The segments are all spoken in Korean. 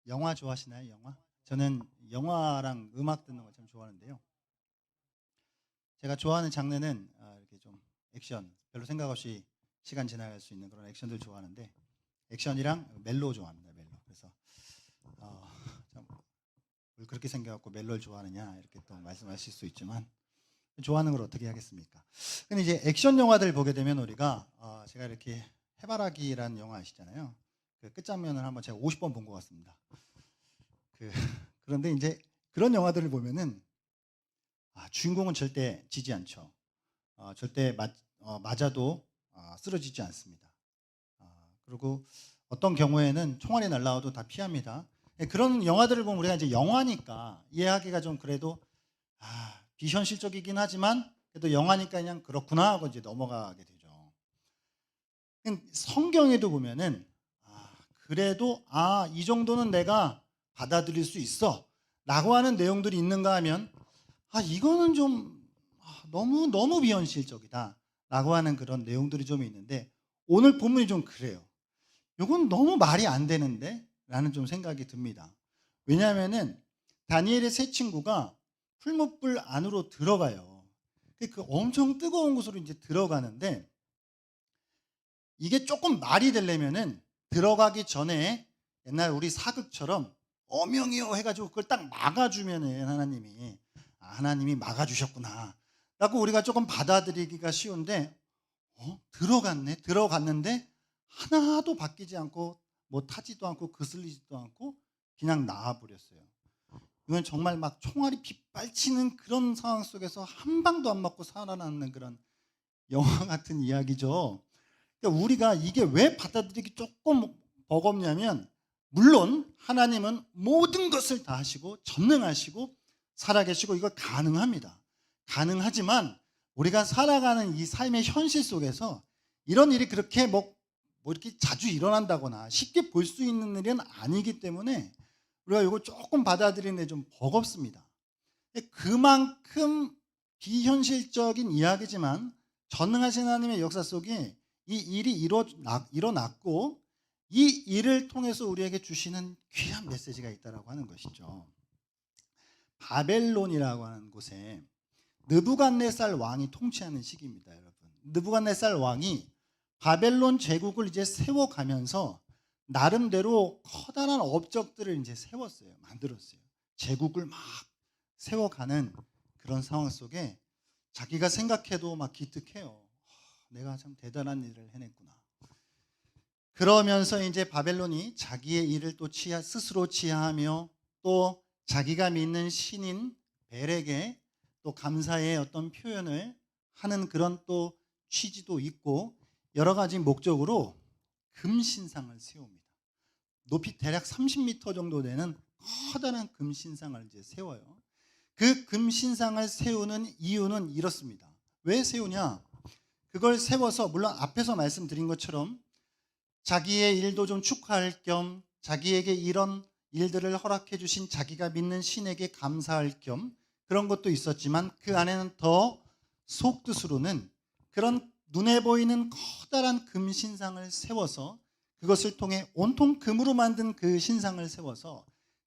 영화 좋아하시나요? 영화? 저는 영화랑 음악 듣는 거 참 좋아하는데요. 제가 좋아하는 장르는 이렇게 좀 액션, 별로 생각 없이 시간 지나갈 수 있는 그런 액션들 좋아하는데 액션이랑 멜로 좋아합니다. 멜로. 그래서 어, 참, 왜 그렇게 생겨갖고 멜로를 좋아하느냐 이렇게 또 말씀하실 수 있지만 좋아하는 걸 어떻게 하겠습니까? 근데 이제 액션 영화들 보게 되면 우리가 제가 이렇게 해바라기라는 영화 아시잖아요. 그 끝장면을 한번 제가 50번 본 것 같습니다. 그, 그런데 이제 그런 영화들을 보면은 주인공은 절대 지지 않죠. 절대 맞아도 쓰러지지 않습니다. 그리고 어떤 경우에는 총알이 날라와도 다 피합니다. 예, 그런 영화들을 보면 우리가 이제 영화니까 이해하기가 좀 그래도 비현실적이긴 하지만 그래도 영화니까 그냥 그렇구나 하고 이제 넘어가게 되죠. 성경에도 보면은 그래도 이 정도는 내가 받아들일 수 있어 라고 하는 내용들이 있는가 하면 이거는 좀 너무 비현실적이다 라고 하는 그런 내용들이 좀 있는데 오늘 본문이 좀 그래요. 이건 너무 말이 안 되는데 라는 좀 생각이 듭니다. 왜냐하면은 다니엘의 세 친구가 풀무불 안으로 들어가요. 그 엄청 뜨거운 곳으로 이제 들어가는데 이게 조금 말이 되려면은 들어가기 전에 옛날 우리 사극처럼 어명이요 해가지고 그걸 딱 막아주면은 하나님이 막아주셨구나 라고 우리가 조금 받아들이기가 쉬운데 들어갔는데 하나도 바뀌지 않고 뭐 타지도 않고 거슬리지도 않고 그냥 나와버렸어요. 이건 정말 막 총알이 빗발치는 그런 상황 속에서 한 방도 안 맞고 살아남는 그런 영화 같은 이야기죠. 그러니까 우리가 이게 왜 받아들이기 조금 버겁냐면 물론 하나님은 모든 것을 다 하시고 전능하시고 살아계시고 이거 가능합니다. 가능하지만 우리가 살아가는 이 삶의 현실 속에서 이런 일이 그렇게 뭐 이렇게 자주 일어난다거나 쉽게 볼 수 있는 일은 아니기 때문에 우리가 이거 조금 받아들이는 데 좀 버겁습니다. 그만큼 비현실적인 이야기지만 전능하신 하나님의 역사 속에 이 일이 일어났고 이 일을 통해서 우리에게 주시는 귀한 메시지가 있다고 하는 것이죠. 바벨론이라고 하는 곳에 느부갓네살 왕이 통치하는 시기입니다, 여러분. 느부갓네살 왕이 바벨론 제국을 이제 세워가면서 나름대로 커다란 업적들을 이제 세웠어요. 만들었어요. 제국을 막 세워가는 그런 상황 속에 자기가 생각해도 막 기특해요. 내가 참 대단한 일을 해냈구나. 그러면서 이제 바벨론이 자기의 일을 또 스스로 치하하며 또 자기가 믿는 신인 벨에게 또 감사의 어떤 표현을 하는 그런 또 취지도 있고 여러 가지 목적으로 금신상을 세웁니다. 높이 대략 30m 정도 되는 커다란 금신상을 이제 세워요. 그 금신상을 세우는 이유는 이렇습니다. 왜 세우냐? 그걸 세워서 물론 앞에서 말씀드린 것처럼 자기의 일도 좀 축하할 겸 자기에게 이런 일들을 허락해 주신 자기가 믿는 신에게 감사할 겸 그런 것도 있었지만 그 안에는 더 속뜻으로는 그런 눈에 보이는 커다란 금신상을 세워서 그것을 통해 온통 금으로 만든 그 신상을 세워서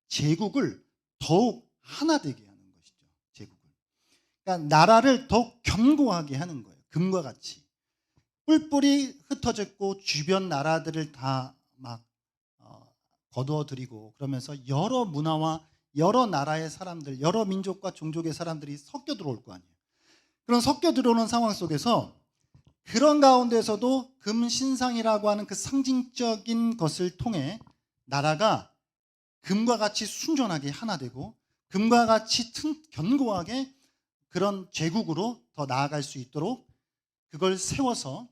제국을 더욱 하나 되게 하는 것이죠. 제국을. 그러니까 나라를 더욱 견고하게 하는 거예요. 금과 같이. 뿔뿔이 흩어졌고 주변 나라들을 다 막 거두어들이고 그러면서 여러 문화와 여러 나라의 사람들, 여러 민족과 종족의 사람들이 섞여 들어올 거 아니에요. 그런 섞여 들어오는 상황 속에서 그런 가운데서도 금신상이라고 하는 그 상징적인 것을 통해 나라가 금과 같이 순전하게 하나 되고 금과 같이 견고하게 그런 제국으로 더 나아갈 수 있도록 그걸 세워서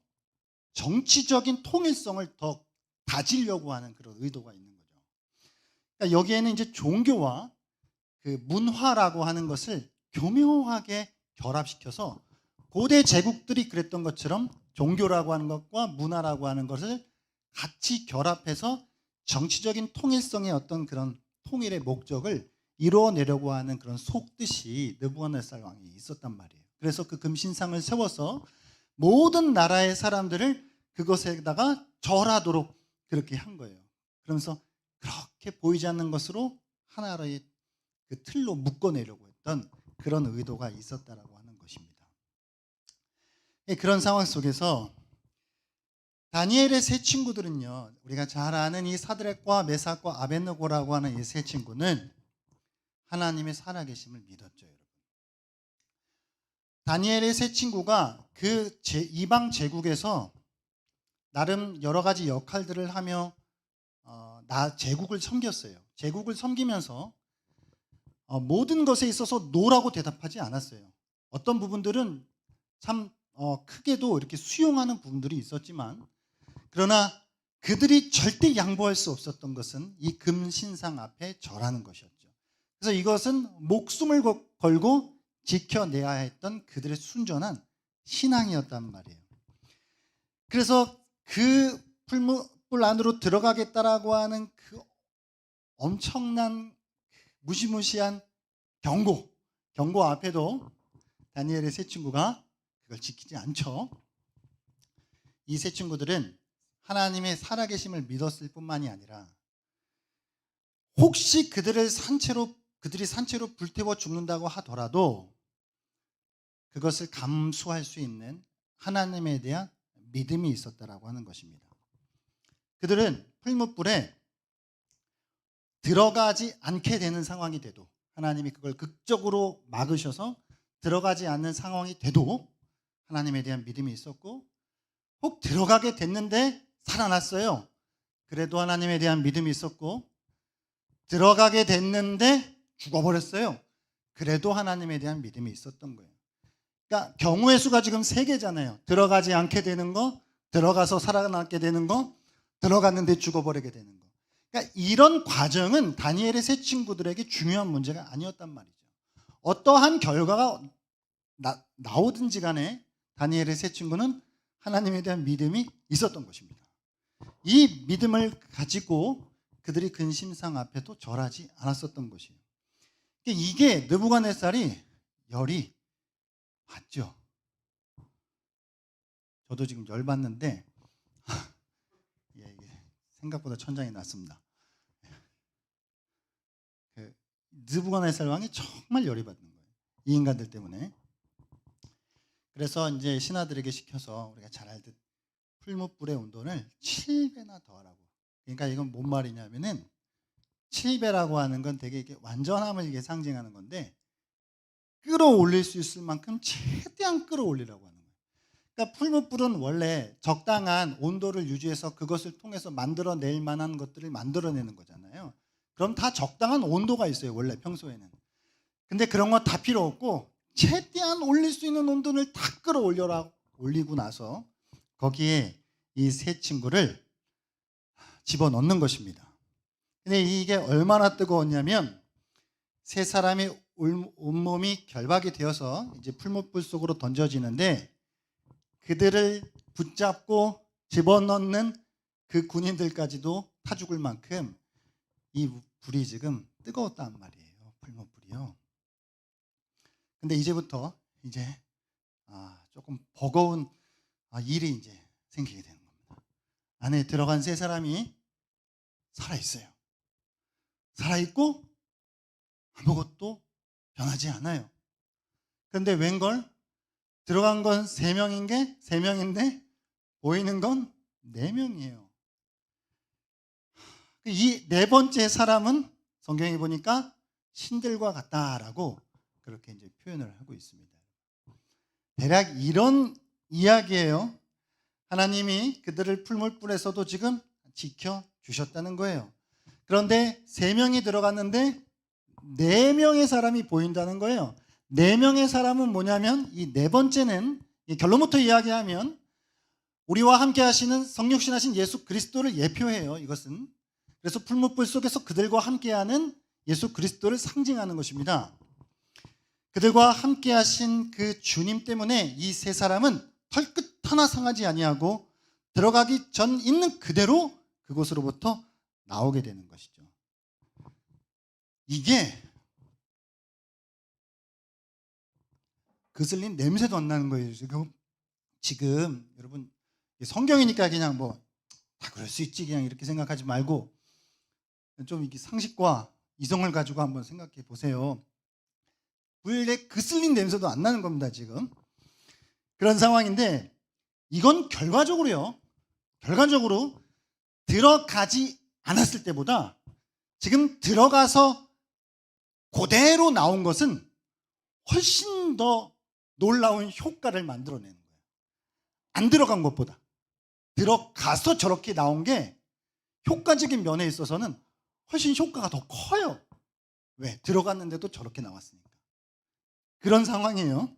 정치적인 통일성을 더 다지려고 하는 그런 의도가 있는 거죠. 그러니까 여기에는 이제 종교와 그 문화라고 하는 것을 교묘하게 결합시켜서 고대 제국들이 그랬던 것처럼 종교라고 하는 것과 문화라고 하는 것을 같이 결합해서 정치적인 통일성의 어떤 그런 통일의 목적을 이루어내려고 하는 그런 속뜻이 느부갓네살 왕이 있었단 말이에요. 그래서 그 금신상을 세워서 모든 나라의 사람들을 그것에다가 절하도록 그렇게 한 거예요. 그러면서 그렇게 보이지 않는 것으로 하나의 그 틀로 묶어내려고 했던 그런 의도가 있었다라고 하는 것입니다. 그런 상황 속에서 다니엘의 세 친구들은요, 우리가 잘 아는 이 사드락과 메삭과 아벳느고라고 하는 이 세 친구는 하나님의 살아계심을 믿었죠, 여러분. 다니엘의 세 친구가 그 이방 제국에서 나름 여러 가지 역할들을 하며 제국을 섬겼어요. 제국을 섬기면서 모든 것에 있어서 노라고 대답하지 않았어요. 어떤 부분들은 참 크게도 이렇게 수용하는 부분들이 있었지만, 그러나 그들이 절대 양보할 수 없었던 것은 이 금신상 앞에 절하는 것이었죠. 그래서 이것은 목숨을 걸고 지켜내야 했던 그들의 순전한 신앙이었단 말이에요. 그래서 그 풀무불 안으로 들어가겠다라고 하는 그 엄청난 무시무시한 경고 앞에도 다니엘의 세 친구가 그걸 지키지 않죠. 이 세 친구들은 하나님의 살아계심을 믿었을 뿐만이 아니라 혹시 그들이 산채로 불태워 죽는다고 하더라도 그것을 감수할 수 있는 하나님에 대한 믿음이 있었다라고 하는 것입니다. 그들은 풀무불에 들어가지 않게 되는 상황이 돼도, 하나님이 그걸 극적으로 막으셔서 들어가지 않는 상황이 돼도 하나님에 대한 믿음이 있었고, 혹 들어가게 됐는데 살아났어요. 그래도 하나님에 대한 믿음이 있었고, 들어가게 됐는데 죽어버렸어요. 그래도 하나님에 대한 믿음이 있었던 거예요. 그러니까 경우의 수가 지금 3개잖아요. 들어가지 않게 되는 거, 들어가서 살아남게 되는 거, 들어갔는데 죽어버리게 되는 거. 그러니까 이런 과정은 다니엘의 세 친구들에게 중요한 문제가 아니었단 말이죠. 어떠한 결과가 나오든지 간에 다니엘의 세 친구는 하나님에 대한 믿음이 있었던 것입니다. 이 믿음을 가지고 그들이 근심상 앞에도 절하지 않았었던 것이에요. 이게 느부갓네살이 열이 받죠. 저도 지금 열 받는데 생각보다 천장이 낮습니다. 느부갓네살 왕이 정말 열이 받는 거예요. 이 인간들 때문에. 그래서 이제 신하들에게 시켜서 우리가 잘 알듯 풀무불의 온도를 7배나 더 하라고. 그러니까 이건 뭔 말이냐면은 7배라고 하는 건 되게 이게 완전함을 이게 상징하는 건데, 끌어올릴 수 있을 만큼 최대한 끌어올리라고 하는 거예요. 그러니까 풀무불은 원래 적당한 온도를 유지해서 그것을 통해서 만들어낼 만한 것들을 만들어내는 거잖아요. 그럼 다 적당한 온도가 있어요, 원래 평소에는. 근데 그런 거 다 필요 없고 최대한 올릴 수 있는 온도를 다 올리고 나서 거기에 이 세 친구를 집어넣는 것입니다. 근데 이게 얼마나 뜨거웠냐면 세 사람이 온몸이 결박이 되어서 이제 풀무불 속으로 던져지는데, 그들을 붙잡고 집어넣는 그 군인들까지도 타 죽을 만큼 이 불이 지금 뜨거웠단 말이에요, 풀무불이요. 근데 이제부터 조금 버거운 일이 이제 생기게 되는 겁니다. 안에 들어간 세 사람이 살아있어요. 살아있고 아무것도 변하지 않아요. 그런데 웬걸 들어간 건 3명인데 보이는 건 4명이에요. 이 4번째 사람은 성경에 보니까 신들과 같다라고 그렇게 이제 표현을 하고 있습니다. 대략 이런 이야기예요. 하나님이 그들을 풀무불에서도 지금 지켜주셨다는 거예요. 그런데 3명이 들어갔는데 4명의 사람이 보인다는 거예요. 4명의 사람은 뭐냐면, 이 4번째는 결론부터 이야기하면 우리와 함께 하시는 성육신하신 예수 그리스도를 예표해요, 이것은. 그래서 풀무불 속에서 그들과 함께하는 예수 그리스도를 상징하는 것입니다. 그들과 함께 하신 그 주님 때문에 이 세 사람은 털끝 하나 상하지 아니하고 들어가기 전 있는 그대로 그곳으로부터 나오게 되는 것이죠. 이게 그슬린 냄새도 안 나는 거예요. 지금 여러분 성경이니까 그냥 뭐 다 그럴 수 있지 그냥 이렇게 생각하지 말고, 좀 이게 상식과 이성을 가지고 한번 생각해 보세요. 불에 그슬린 냄새도 안 나는 겁니다, 지금. 그런 상황인데 이건 결과적으로 들어가지 않았을 때보다 지금 들어가서 그대로 나온 것은 훨씬 더 놀라운 효과를 만들어내는 거예요. 안 들어간 것보다 들어가서 저렇게 나온 게 효과적인 면에 있어서는 훨씬 효과가 더 커요. 왜? 들어갔는데도 저렇게 나왔으니까. 그런 상황이에요.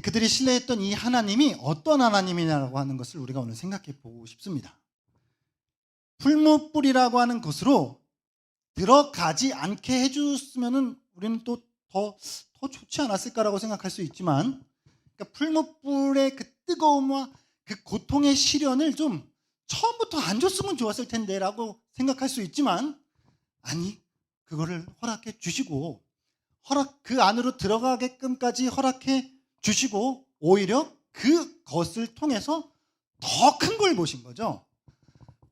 그들이 신뢰했던 이 하나님이 어떤 하나님이냐고 하는 것을 우리가 오늘 생각해 보고 싶습니다. 풀무불이라고 하는 것으로 들어가지 않게 해줬으면 우리는 또 더 좋지 않았을까라고 생각할 수 있지만, 그러니까 풀무불의 그 뜨거움과 그 고통의 시련을 좀 처음부터 안 줬으면 좋았을 텐데라고 생각할 수 있지만, 아니, 그거를 허락해 주시고 그 안으로 들어가게끔까지 허락해 주시고 오히려 그것을 통해서 더 큰 걸 보신 거죠.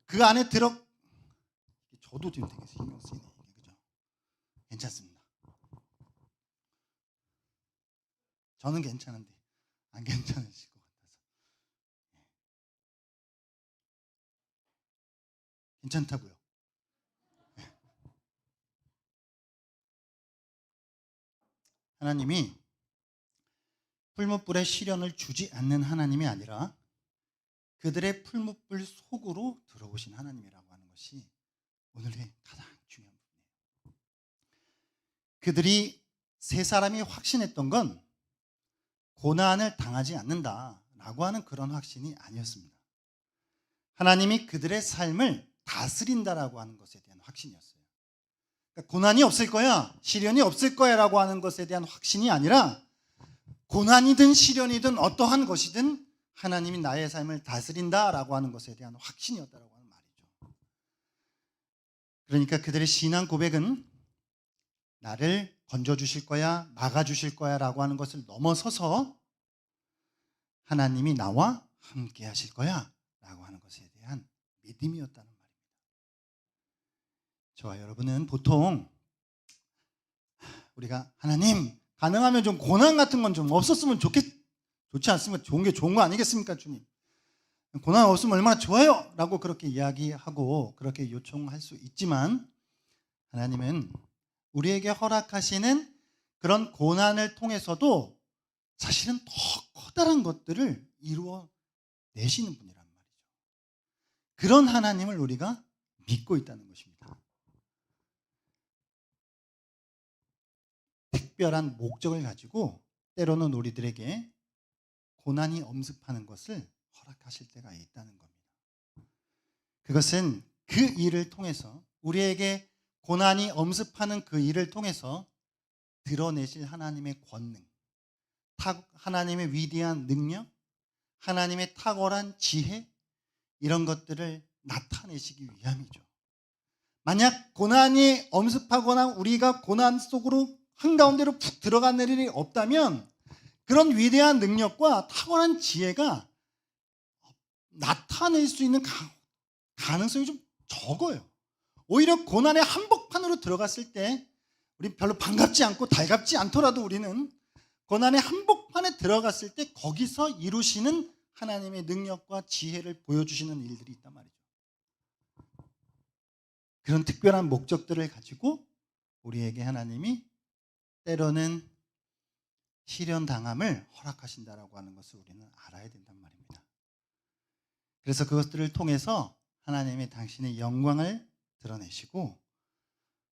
그 안에 저도 지금 되게 신경 쓰이네. 그죠? 괜찮습니다. 저는 괜찮은데 안 괜찮으실 것 같아서. 괜찮다고요. 하나님이 풀무불에 시련을 주지 않는 하나님이 아니라 그들의 풀무불 속으로 들어오신 하나님이라고 하는 것이 오늘의 가장 중요한 부분이에요. 그들이 세 사람이 확신했던 건 고난을 당하지 않는다라고 하는 그런 확신이 아니었습니다. 하나님이 그들의 삶을 다스린다라고 하는 것에 대한 확신이었어요. 그러니까 고난이 없을 거야, 시련이 없을 거야 라고 하는 것에 대한 확신이 아니라 고난이든 시련이든 어떠한 것이든 하나님이 나의 삶을 다스린다라고 하는 것에 대한 확신이었다라고 하는 말이죠. 그러니까 그들의 신앙 고백은 나를 건져주실 거야, 막아주실 거야 라고 하는 것을 넘어서서 하나님이 나와 함께 하실 거야 라고 하는 것에 대한 믿음이었다는 말입니다. 저와 여러분은 보통 우리가 하나님 가능하면 좀 고난 같은 건 좀 없었으면 좋지 않습니까? 좋은 게 좋은 거 아니겠습니까, 주님? 고난 없으면 얼마나 좋아요 라고 그렇게 이야기하고 그렇게 요청할 수 있지만, 하나님은 우리에게 허락하시는 그런 고난을 통해서도 사실은 더 커다란 것들을 이루어 내시는 분이란 말이죠. 그런 하나님을 우리가 믿고 있다는 것입니다. 특별한 목적을 가지고 때로는 우리들에게 고난이 엄습하는 것을 허락하실 때가 있다는 겁니다. 그것은 그 일을 통해서, 우리에게 고난이 엄습하는 그 일을 통해서 드러내실 하나님의 권능, 하나님의 위대한 능력, 하나님의 탁월한 지혜, 이런 것들을 나타내시기 위함이죠. 만약 고난이 엄습하거나 우리가 고난 속으로 한가운데로 푹 들어가는 일이 없다면 그런 위대한 능력과 탁월한 지혜가 나타낼 수 있는 가능성이 좀 적어요. 오히려 고난의 한복판으로 들어갔을 때 우리 별로 반갑지 않고 달갑지 않더라도 우리는 고난의 한복판에 들어갔을 때 거기서 이루시는 하나님의 능력과 지혜를 보여주시는 일들이 있단 말이죠. 그런 특별한 목적들을 가지고 우리에게 하나님이 때로는 시련 당함을 허락하신다라고 하는 것을 우리는 알아야 된단 말입니다. 그래서 그것들을 통해서 하나님이 당신의 영광을 드러내시고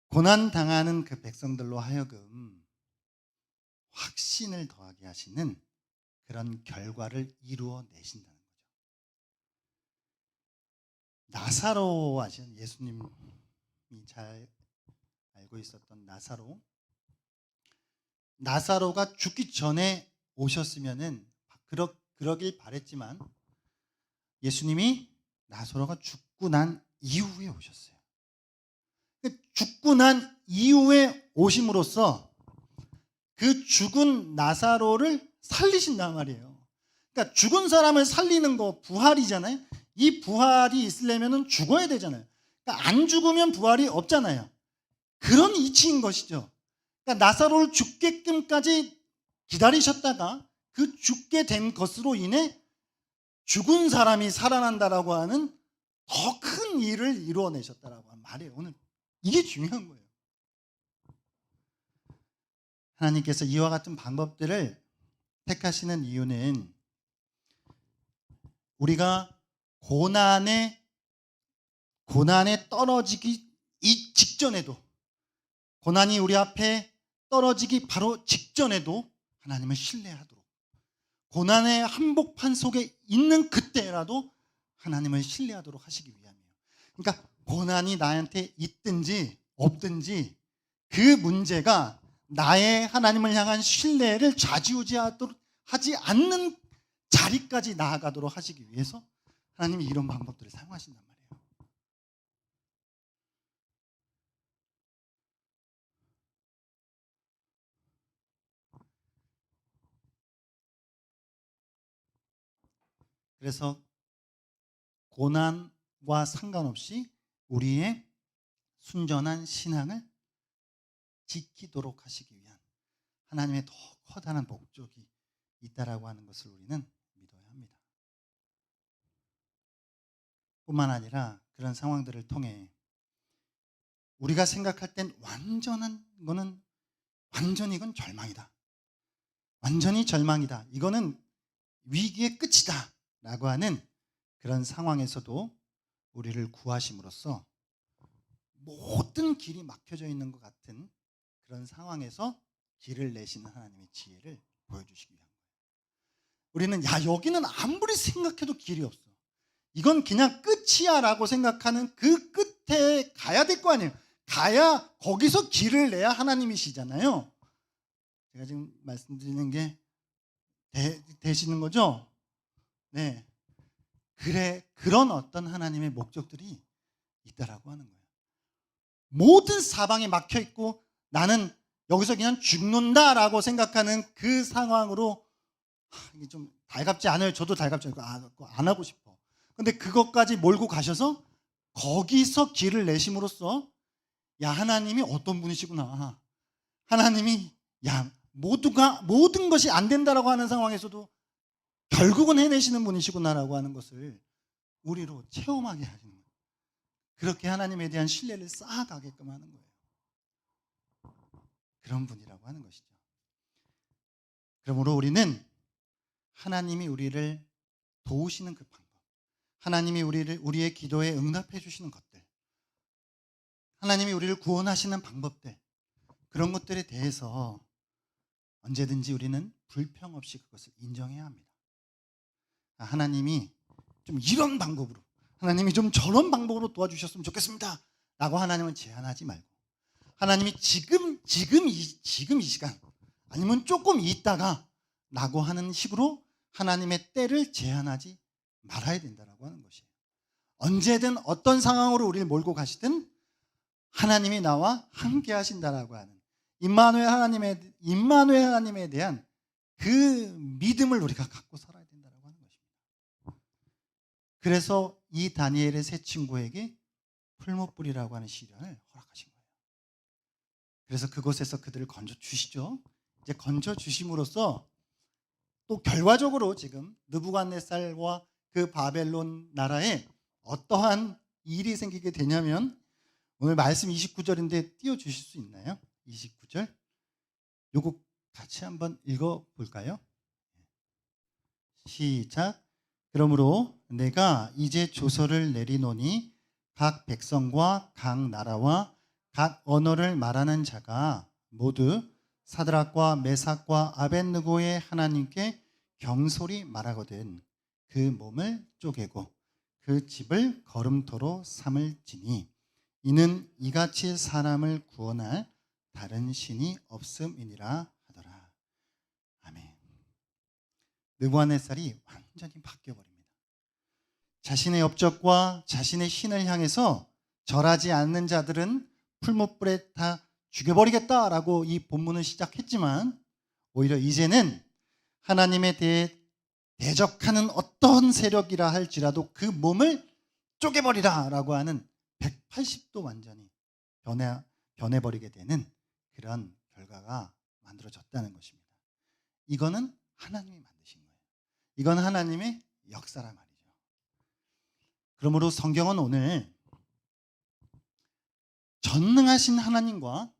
고난 당하는 그 백성들로 하여금 확신을 더하게 하시는 그런 결과를 이루어 내신다는 거죠. 나사로 아시는, 예수님이 잘 알고 있었던 나사로가 죽기 전에 오셨으면은 그러길 바랬지만 예수님이 나사로가 죽고 난 이후에 오셨어요. 죽고 난 이후에 오심으로써 그 죽은 나사로를 살리신단 말이에요. 그러니까 죽은 사람을 살리는 거 부활이잖아요. 이 부활이 있으려면 죽어야 되잖아요. 그러니까 안 죽으면 부활이 없잖아요. 그런 이치인 것이죠. 그러니까 나사로를 죽게끔까지 기다리셨다가 그 죽게 된 것으로 인해 죽은 사람이 살아난다라고 하는 더 큰 일을 이루어내셨다라고 하는 말이에요. 오늘 이게 중요한 거예요. 하나님께서 이와 같은 방법들을 택하시는 이유는 우리가 고난에 떨어지기 이 직전에도, 고난이 우리 앞에 떨어지기 바로 직전에도 하나님을 신뢰하도록, 고난의 한복판 속에 있는 그때라도 하나님을 신뢰하도록 하시기 위함이에요. 그러니까 고난이 나한테 있든지 없든지 그 문제가 나의 하나님을 향한 신뢰를 좌지우지하지 않는 자리까지 나아가도록 하시기 위해서 하나님이 이런 방법들을 사용하신단 말이에요. 그래서 고난과 상관없이 우리의 순전한 신앙을 지키도록 하시기 위한 하나님의 더 커다란 목적이 있다라고 하는 것을 우리는 믿어야 합니다. 뿐만 아니라 그런 상황들을 통해 우리가 생각할 땐 완전히 이건 절망이다. 완전히 절망이다. 이거는 위기의 끝이다. 라고 하는 그런 상황에서도 우리를 구하심으로써 모든 길이 막혀져 있는 것 같은 그런 상황에서 길을 내시는 하나님의 지혜를 보여주시기 위한 거예요. 우리는 여기는 아무리 생각해도 길이 없어. 이건 그냥 끝이야 라고 생각하는 그 끝에 가야 될 거 아니에요. 가야 거기서 길을 내야 하나님이시잖아요. 제가 지금 말씀드리는 게 되시는 거죠? 네. 그런 어떤 하나님의 목적들이 있다라고 하는 거예요. 모든 사방에 막혀 있고 나는 여기서 그냥 죽는다라고 생각하는 그 상황으로 이게 좀 달갑지 않아요. 저도 달갑지 않고 안 하고 싶어. 근데 그것까지 몰고 가셔서 거기서 길을 내심으로써 하나님이 어떤 분이시구나. 하나님이 모든 것이 안 된다라고 하는 상황에서도 결국은 해내시는 분이시구나라고 하는 것을 우리로 체험하게 하시는 거예요. 그렇게 하나님에 대한 신뢰를 쌓아가게끔 하는 거예요. 그런 분이라고 하는 것이죠. 그러므로 우리는 하나님이 우리를 도우시는 그 방법, 하나님이 우리의 기도에 응답해 주시는 것들, 하나님이 우리를 구원하시는 방법들, 그런 것들에 대해서 언제든지 우리는 불평 없이 그것을 인정해야 합니다. 하나님이 좀 이런 방법으로, 하나님이 좀 저런 방법으로 도와주셨으면 좋겠습니다 라고 하나님은 제안하지 말고, 하나님이 지금 이 시간 아니면 조금 있다가 라고 하는 식으로 하나님의 때를 제한하지 말아야 된다라고 하는 것이에요. 언제든 어떤 상황으로 우리를 몰고 가시든 하나님이 나와 함께 하신다라고 하는 임마누엘 하나님에 대한 그 믿음을 우리가 갖고 살아야 된다라고 하는 것입니다. 그래서 이 다니엘의 세 친구에게 풀무불이라고 하는 시련을 허락하신 거예요. 그래서 그곳에서 그들을 건져 주시죠. 이제 건져 주심으로써 또 결과적으로 지금 느부갓네살과 그 바벨론 나라에 어떠한 일이 생기게 되냐면, 오늘 말씀 29절인데 띄워주실 수 있나요? 29절. 요거 같이 한번 읽어볼까요? 시작. 그러므로 내가 이제 조서를 내리노니 각 백성과 각 나라와 각 언어를 말하는 자가 모두 사드락과 메삭과 아벳느고의 하나님께 경솔히 말하거든 그 몸을 쪼개고 그 집을 거름토로 삼을지니 이는 이같이 사람을 구원할 다른 신이 없음이니라 하더라. 아멘. 느부갓네살이 완전히 바뀌어버립니다. 자신의 업적과 자신의 신을 향해서 절하지 않는 자들은 풀무불에 다 죽여버리겠다라고 이 본문을 시작했지만, 오히려 이제는 하나님에 대해 대적하는 어떤 세력이라 할지라도 그 몸을 쪼개버리라 라고 하는 180도 완전히 변해버리게 되는 그런 결과가 만들어졌다는 것입니다. 이거는 하나님이 만드신 거예요. 이건 하나님의 역사란 말이죠. 그러므로 성경은 오늘 전능하신 하나님과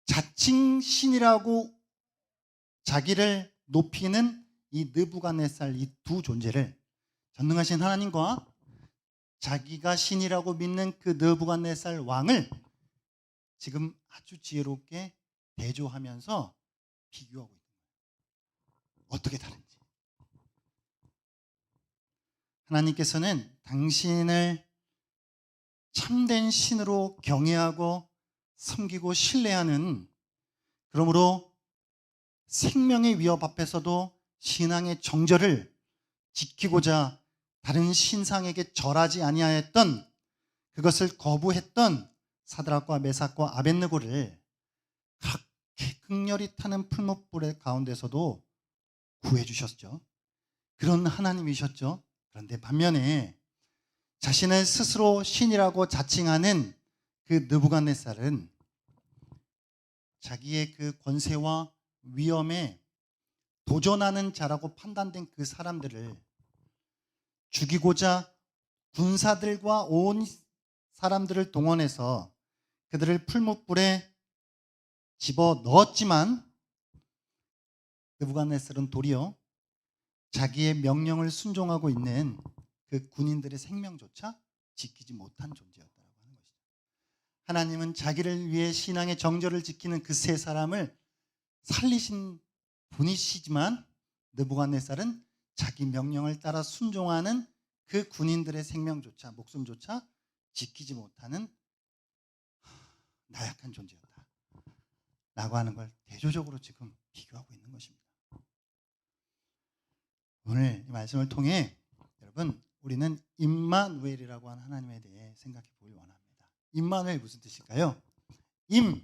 자칭 신이라고 자기를 높이는 이 느부갓네살, 이 두 존재를, 전능하신 하나님과 자기가 신이라고 믿는 그 느부갓네살 왕을 지금 아주 지혜롭게 대조하면서 비교하고 있는 거예요. 어떻게 다른지. 하나님께서는 당신을 참된 신으로 경외하고 섬기고 신뢰하는, 그러므로 생명의 위협 앞에서도 신앙의 정절을 지키고자 다른 신상에게 절하지 아니하였던, 그것을 거부했던 사드락과 메삭과 아벳느고를 그렇게 극렬히 타는 풀무불의 가운데서도 구해주셨죠. 그런 하나님이셨죠. 그런데 반면에 자신을 스스로 신이라고 자칭하는 그 느부갓네살은 자기의 그 권세와 위엄에 도전하는 자라고 판단된 그 사람들을 죽이고자 군사들과 온 사람들을 동원해서 그들을 풀무불에 집어 넣었지만, 느부갓네살은 도리어 자기의 명령을 순종하고 있는 그 군인들의 생명조차 지키지 못한 존재였다고 하는 것이죠. 하나님은 자기를 위해 신앙의 정절을 지키는 그 세 사람을 살리신 분이시지만, 느부갓네살은 자기 명령을 따라 순종하는 그 군인들의 생명조차, 목숨조차 지키지 못하는 나약한 존재였다 라고 하는 걸 대조적으로 지금 비교하고 있는 것입니다. 오늘 이 말씀을 통해 여러분, 우리는 임마누엘이라고 하는 하나님에 대해 생각해 보길 원합니다. 임마누엘 무슨 뜻일까요? 임,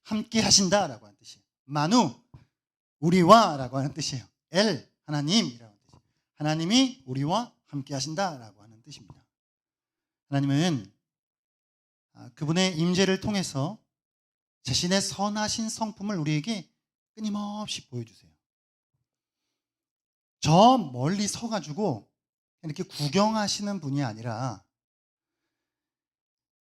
함께 하신다라고 하는 뜻이에요. 마누, 우리와라고 하는 뜻이에요. 엘, 하나님이라고 하는 뜻이에요. 하나님이 우리와 함께 하신다라고 하는 뜻입니다. 하나님은 그분의 임재를 통해서 자신의 선하신 성품을 우리에게 끊임없이 보여주세요. 저 멀리 서가지고 이렇게 구경하시는 분이 아니라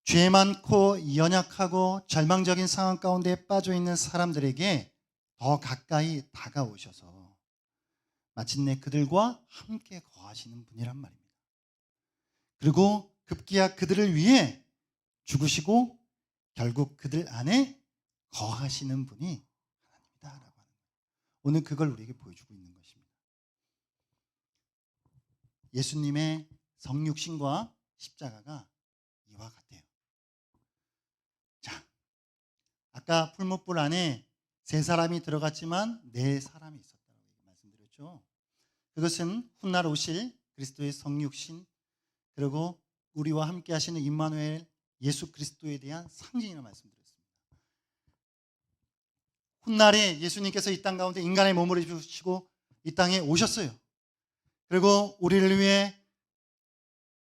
죄 많고 연약하고 절망적인 상황 가운데 빠져 있는 사람들에게 더 가까이 다가오셔서 마침내 그들과 함께 거하시는 분이란 말입니다. 그리고 급기야 그들을 위해 죽으시고 결국 그들 안에 거하시는 분이 하나님이다라고 하는 거예요. 오늘 그걸 우리에게 보여주고 있는 것입니다. 예수님의 성육신과 십자가가 이와 같아요. 자, 아까 풀무불 안에 세 사람이 들어갔지만 네 사람이 있었다고 말씀드렸죠. 그것은 훗날 오실 그리스도의 성육신, 그리고 우리와 함께 하시는 임마누엘 예수 그리스도에 대한 상징이라고 말씀드렸습니다. 훗날에 예수님께서 이 땅 가운데 인간의 몸을 입으시고 이 땅에 오셨어요. 그리고 우리를 위해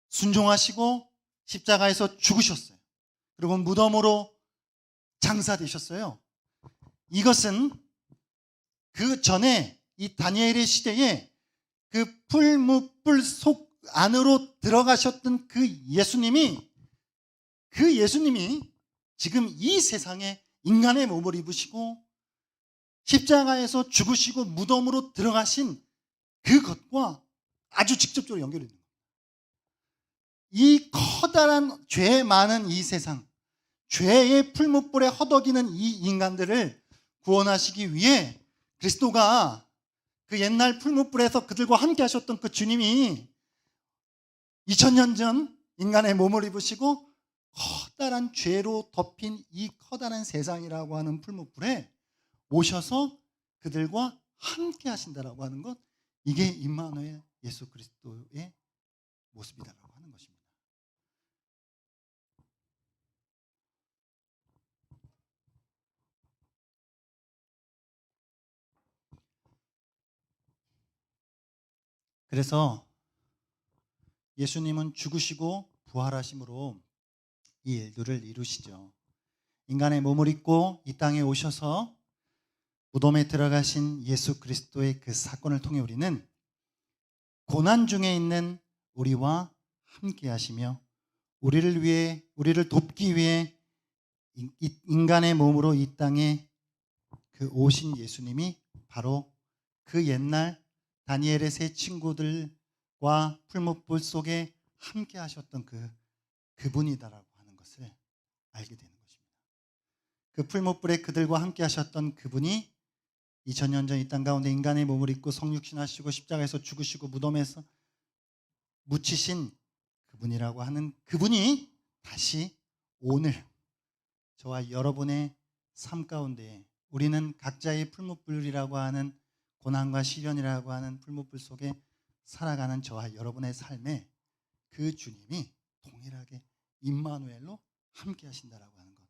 순종하시고 십자가에서 죽으셨어요. 그리고 무덤으로 장사되셨어요. 이것은 그 전에 이 다니엘의 시대에 그 풀무불 속 안으로 들어가셨던 그 예수님이 지금 이 세상에 인간의 몸을 입으시고 십자가에서 죽으시고 무덤으로 들어가신 그것과 아주 직접적으로 연결이 있는 거예요. 이 커다란 죄 많은 이 세상, 죄의 풀무불에 허덕이는 이 인간들을 구원하시기 위해 그리스도가 그 옛날 풀무불에서 그들과 함께 하셨던 그 주님이 2000년 전 인간의 몸을 입으시고 커다란 죄로 덮인 이 커다란 세상이라고 하는 풀무불에 오셔서 그들과 함께 하신다라고 하는 것, 이게 임마누엘 예수 그리스도의 모습이다라고 하는 것입니다. 그래서 예수님은 죽으시고 부활하심으로 이 일들을 이루시죠. 인간의 몸을 입고 이 땅에 오셔서 무덤에 들어가신 예수 그리스도의 그 사건을 통해 우리는 고난 중에 있는 우리와 함께 하시며 우리를 돕기 위해 인간의 몸으로 이 땅에 그 오신 예수님이 바로 그 옛날 다니엘의 세 친구들과 풀무불 속에 함께 하셨던 그분이다라고 하는 것을 알게 되는 것입니다. 그 풀무불에 그들과 함께 하셨던 그분이 2000년 전 이 땅 가운데 인간의 몸을 입고 성육신하시고 십자가에서 죽으시고 무덤에서 묻히신 그분이라고 하는 그분이 다시 오늘 저와 여러분의 삶 가운데 우리는 각자의 풀무불이라고 하는 고난과 시련이라고 하는 풀무불 속에 살아가는 저와 여러분의 삶에 그 주님이 동일하게 임마누엘로 함께 하신다라고 하는 것,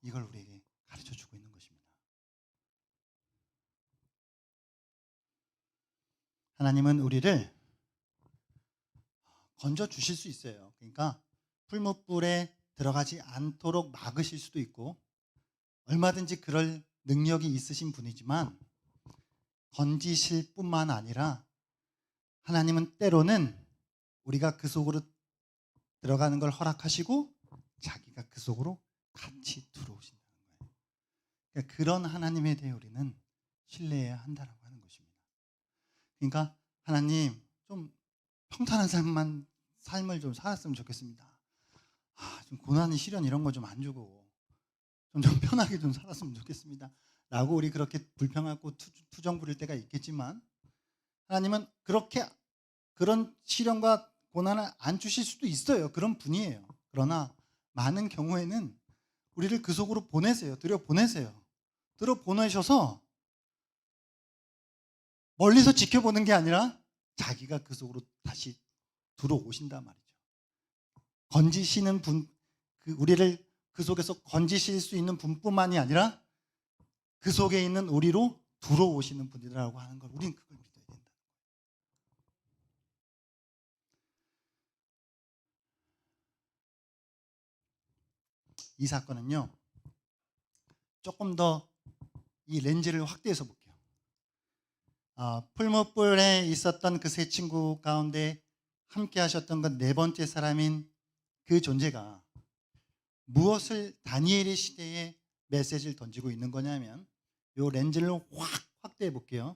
이걸 우리에게 가르쳐 주고 있는 것입니다. 하나님은 우리를 건져 주실 수 있어요. 그러니까 풀무불에 들어가지 않도록 막으실 수도 있고 얼마든지 그럴 능력이 있으신 분이지만 건지실 뿐만 아니라 하나님은 때로는 우리가 그 속으로 들어가는 걸 허락하시고 자기가 그 속으로 같이 들어오신다는 거예요. 그러니까 그런 하나님에 대해 우리는 신뢰해야 한다라고 하는 것입니다. 그러니까 하나님 좀 평탄한 삶을 좀 살았으면 좋겠습니다. 좀 고난, 시련 이런 거 좀 안 주고 좀 편하게 좀 살았으면 좋겠습니다. 라고 우리 그렇게 불평하고 투정 부릴 때가 있겠지만 하나님은 그런 시련과 고난을 안 주실 수도 있어요. 그런 분이에요. 그러나 많은 경우에는 우리를 그 속으로 보내세요. 들여보내세요. 들여보내셔서 멀리서 지켜보는 게 아니라 자기가 그 속으로 다시 들어오신단 말이죠. 건지시는 분, 우리를 그 속에서 건지실 수 있는 분뿐만이 아니라 그 속에 있는 우리로 들어오시는 분이라고 하는 걸 우리는 그걸 믿어야 된다. 이 사건은요, 조금 더 이 렌즈를 확대해서 볼게요. 풀무불에 있었던 그 세 친구 가운데 함께 하셨던 그 네 번째 사람인 그 존재가 무엇을 다니엘의 시대에 메시지를 던지고 있는 거냐면 이 렌즈를 확 확대해 볼게요.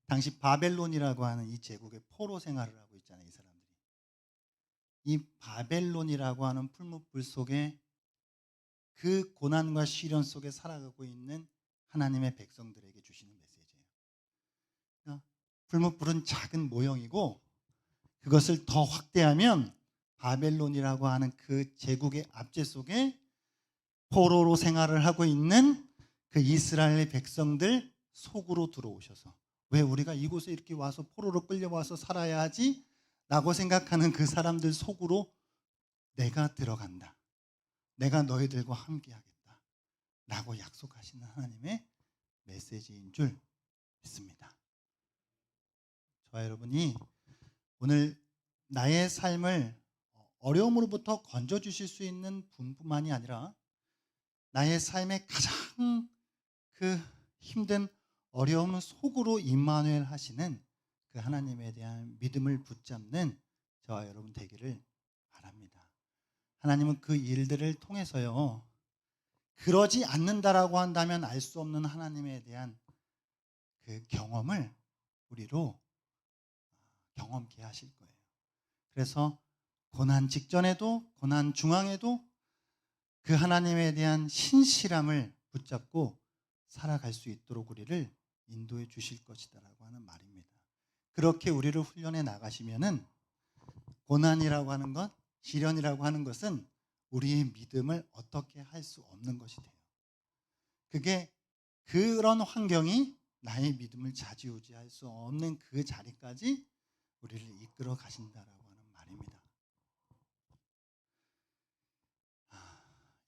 당시 바벨론이라고 하는 이 제국의 포로 생활을 하고 있잖아요. 이 사람들이. 이 바벨론이라고 하는 풀무불 속에 그 고난과 시련 속에 살아가고 있는 하나님의 백성들에게 주시는 메시지예요. 그러니까 풀무불은 작은 모형이고 그것을 더 확대하면 바벨론이라고 하는 그 제국의 압제 속에 포로로 생활을 하고 있는 그 이스라엘의 백성들 속으로 들어오셔서 왜 우리가 이곳에 이렇게 와서 포로로 끌려와서 살아야 하지? 라고 생각하는 그 사람들 속으로 내가 들어간다. 내가 너희들과 함께 하겠다. 라고 약속하시는 하나님의 메시지인 줄 믿습니다. 저와 여러분이 오늘 나의 삶을 어려움으로부터 건져주실 수 있는 분뿐만이 아니라 나의 삶의 가장 그 힘든 어려움 속으로 임마누엘 하시는 그 하나님에 대한 믿음을 붙잡는 저와 여러분 되기를 바랍니다. 하나님은 그 일들을 통해서요, 그러지 않는다라고 한다면 알 수 없는 하나님에 대한 그 경험을 우리로 경험케 하실 거예요. 그래서 고난 직전에도 고난 중앙에도 그 하나님에 대한 신실함을 붙잡고 살아갈 수 있도록 우리를 인도해 주실 것이다라고 하는 말입니다. 그렇게 우리를 훈련해 나가시면은 고난이라고 하는 것, 시련이라고 하는 것은 우리의 믿음을 어떻게 할 수 없는 것이 돼요. 그게 그런 환경이 나의 믿음을 좌지우지할 수 없는 그 자리까지 우리를 이끌어 가신다라고 하는 말입니다.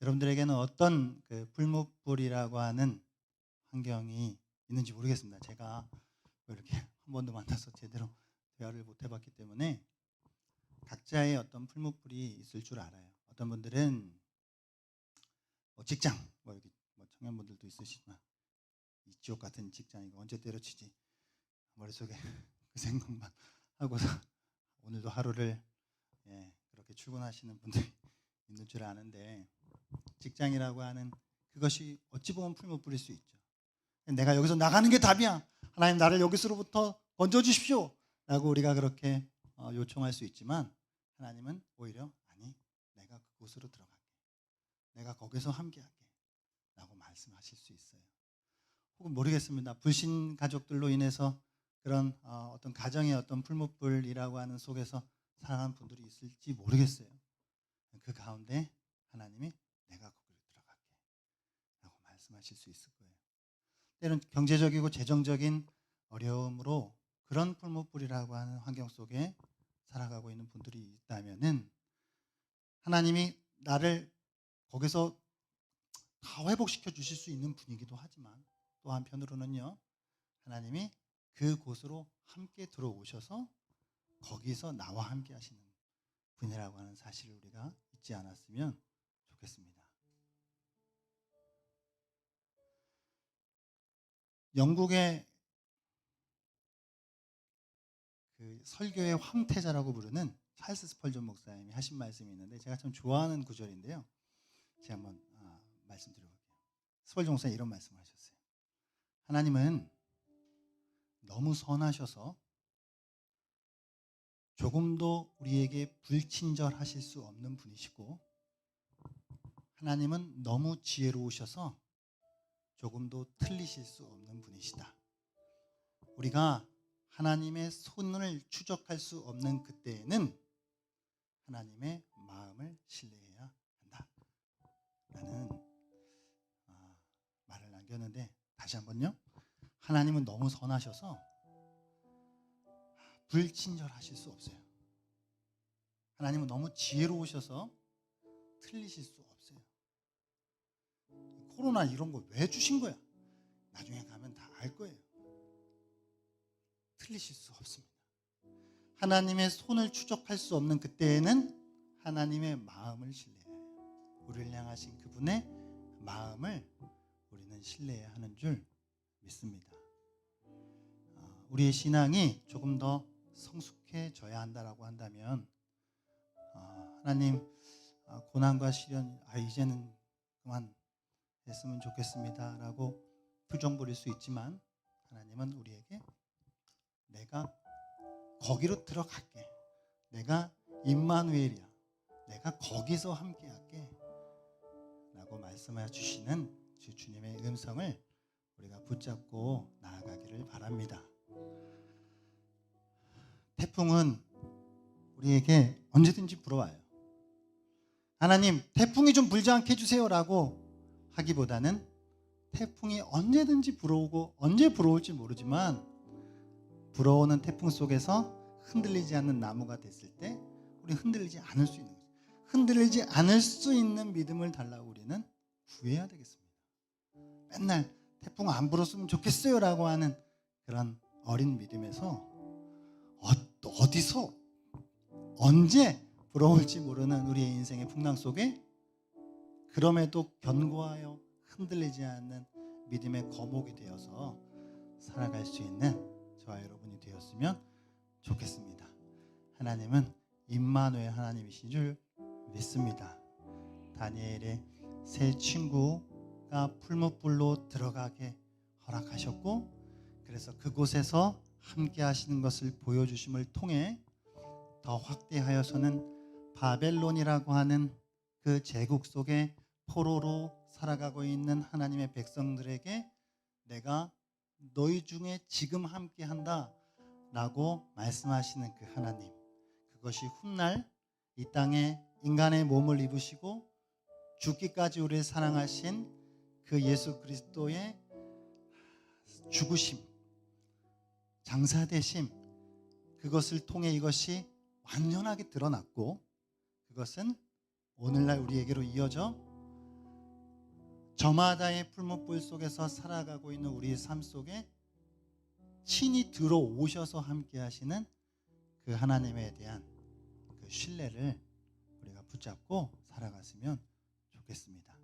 여러분들에게는 어떤 그 풀무불이라고 하는 환경이 있는지 모르겠습니다. 제가 이렇게 한 번도 만나서 제대로 대화를 못 해봤기 때문에 각자의 어떤 풀무불이 있을 줄 알아요. 어떤 분들은 직장, 여기 청년분들도 있으시지만 이 지옥 같은 직장이고 언제 때려치지 머릿속에 그 생각만 하고서 오늘도 하루를 그렇게 출근하시는 분들이 있는 줄 아는데, 직장이라고 하는 그것이 어찌 보면 풀무불일 수 있죠. 내가 여기서 나가는 게 답이야, 하나님 나를 여기서부터 건져주십시오 라고 우리가 그렇게 요청할 수 있지만, 하나님은 오히려 아니, 내가 그곳으로 들어갈게, 내가 거기서 함께할게 라고 말씀하실 수 있어요. 혹은 모르겠습니다. 불신 가족들로 인해서 그런 어떤 가정의 어떤 풀무불이라고 하는 속에서 살아가는 분들이 있을지 모르겠어요. 그 가운데 하나님이 내가 거기로 들어갈게 라고 말씀하실 수 있을 거예요. 때로는 경제적이고 재정적인 어려움으로 그런 풀무불이라고 하는 환경 속에 살아가고 있는 분들이 있다면은, 하나님이 나를 거기서 다 회복시켜 주실 수 있는 분이기도 하지만, 또 한편으로는요, 하나님이 그곳으로 함께 들어오셔서 거기서 나와 함께 하시는 분이라고 하는 사실을 우리가 잊지 않았으면 좋겠습니다. 영국의 그 설교의 황태자라고 부르는 찰스 스펄전 목사님이 하신 말씀이 있는데, 제가 참 좋아하는 구절인데요. 제가 한번 말씀드려볼게요. 스펄전 목사님 이런 말씀을 하셨어요. 하나님은 너무 선하셔서 조금도 우리에게 불친절하실 수 없는 분이시고, 하나님은 너무 지혜로우셔서 조금도 틀리실 수 없는 분이시다. 우리가 하나님의 손을 추적할 수 없는 그때에는 하나님의 마음을 신뢰해야 한다 라는 말을 남겼는데, 다시 한번요. 하나님은 너무 선하셔서 불친절하실 수 없어요. 하나님은 너무 지혜로우셔서 틀리실 수 없어요. 코로나 이런 거 왜 주신 거야? 나중에 가면 다 알 거예요. 틀리실 수 없습니다. 하나님의 손을 추적할 수 없는 그때에는 하나님의 마음을 신뢰해요. 우리를 향하신 그분의 마음을 우리는 신뢰해야 하는 줄 믿습니다. 우리의 신앙이 조금 더 성숙해져야 한다라고 한다면, 하나님 고난과 시련 이제는 그만 했으면 좋겠습니다 라고 표정 부릴 수 있지만, 하나님은 우리에게 내가 거기로 들어갈게, 내가 임마누엘이야, 내가 거기서 함께할게 라고 말씀해 주시는 주님의 음성을 우리가 붙잡고 나아가기를 바랍니다. 태풍은 우리에게 언제든지 불어와요. 하나님 태풍이 좀 불지 않게 해주세요 라고 하기보다는, 태풍이 언제든지 불어오고 언제 불어올지 모르지만 불어오는 태풍 속에서 흔들리지 않는 나무가 됐을 때 우리 흔들리지 않을 수 있는 거죠. 흔들리지 않을 수 있는 믿음을 달라고 우리는 구해야 되겠습니다. 맨날 태풍 안 불었으면 좋겠어요 라고 하는 그런 어린 믿음에서 어디서 언제 불어올지 모르는 우리의 인생의 풍랑 속에 그럼에도 견고하여 흔들리지 않는 믿음의 거목이 되어서 살아갈 수 있는 저와 여러분이 되었으면 좋겠습니다. 하나님은 임마누엘 하나님이신 줄 믿습니다. 다니엘의 세 친구가 풀무불로 들어가게 허락하셨고, 그래서 그곳에서 함께 하시는 것을 보여주심을 통해 더 확대하여서는 바벨론이라고 하는 그 제국 속에 포로로 살아가고 있는 하나님의 백성들에게 내가 너희 중에 지금 함께 한다 라고 말씀하시는 그 하나님, 그것이 훗날 이 땅에 인간의 몸을 입으시고 죽기까지 우리를 사랑하신 그 예수 그리스도의 죽으심, 장사되심, 그것을 통해 이것이 완전하게 드러났고, 그것은 오늘날 우리에게로 이어져 저마다의 풀무불 속에서 살아가고 있는 우리의 삶 속에 친히 들어오셔서 함께 하시는 그 하나님에 대한 그 그 신뢰를 우리가 붙잡고 살아갔으면 좋겠습니다.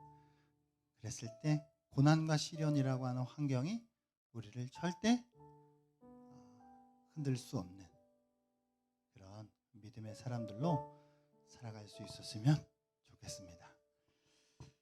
그랬을 때 고난과 시련이라고 하는 환경이 우리를 절대 흔들 수 없는 그런 믿음의 사람들로 살아갈 수 있었으면 좋겠습니다.